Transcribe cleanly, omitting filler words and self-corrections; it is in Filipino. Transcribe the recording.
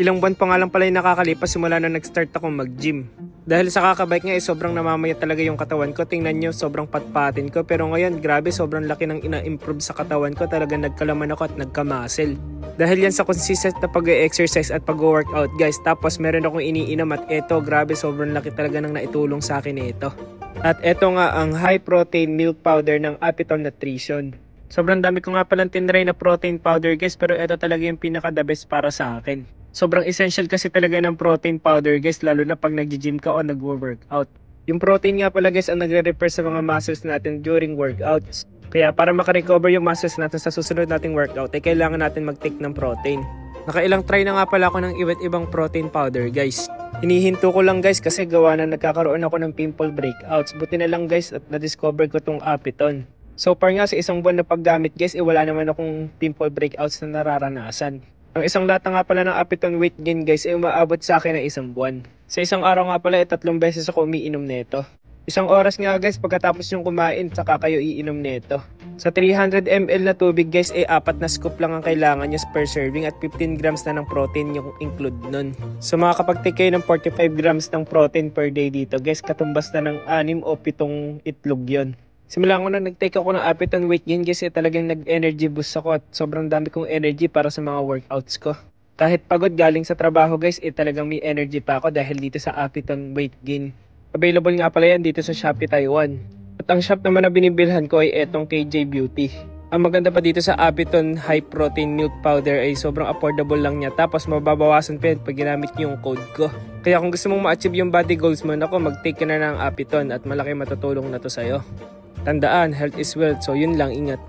Ilang buwan pa nga lang pala yung nakakalipas simula na nag-start akong mag-gym. Dahil sa kakabike nga sobrang namamayat talaga yung katawan ko. Tingnan nyo, sobrang patpatin ko. Pero ngayon, grabe, sobrang laki ng ina-improve sa katawan ko. Talagang nagkalaman ako at nagka-muscle. Dahil yan sa consistent na pag-exercise at pag-workout guys. Tapos meron akong iniinom at eto, grabe, sobrang laki talaga ng naitulong sa akin ito. At eto nga ang high protein milk powder ng Apiton Nutrition. Sobrang dami ko nga palang tinry na protein powder guys, pero ito talaga yung pinaka the best para sa akin. Sobrang essential kasi talaga ng protein powder guys, lalo na pag nag-gym ka o nag-workout. Yung protein nga pala guys ang nagre-repair sa mga muscles natin during workouts. Kaya para makarecover yung muscles natin sa susunod nating workout, ay kailangan natin mag-take ng protein. Nakailang try na nga pala ako ng iba't ibang protein powder guys. Hinihinto ko lang guys kasi gawa na nagkakaroon ako ng pimple breakouts. Buti na lang guys at na-discover ko tong Apiton. So far nga sa isang buwan na paggamit guys, wala naman akong pimple breakouts na nararanasan. Ang isang lata nga pala ng Apiton weight gain guys ay umaabot sa akin ng isang buwan. Sa isang araw nga pala 3 beses ako umiinom nito. Isang oras nga guys pagkatapos yung kumain saka kayo iinom nito. Sa 300 ml na tubig guys 4 na scoop lang ang kailangan nyo per serving at 15 grams na ng protein yung include nun. So makakapag-take kayo ng 45 grams ng protein per day dito guys, katumbas na ng 6 o 7 itlog yon. Simula ko na nag-take ako ng Apiton weight gain guys talagang nag-energy boost ako at sobrang dami kong energy para sa mga workouts ko. Kahit pagod galing sa trabaho guys talagang may energy pa ako dahil dito sa Apiton weight gain. Available nga pala yan dito sa Shopee Taiwan. At ang shop naman na binibilhan ko ay etong KJ Beauty. Ang maganda pa dito sa Apiton High Protein Milk Powder ay sobrang affordable lang niya. Tapos mababawasan pa yan pag ginamit niyo yung code ko. Kaya kung gusto mong ma-achieve yung body goals mo, ako mag-take ka na ng Apiton at malaki matutulong na to sa'yo. Tandaan, health is wealth, so yun lang, ingat.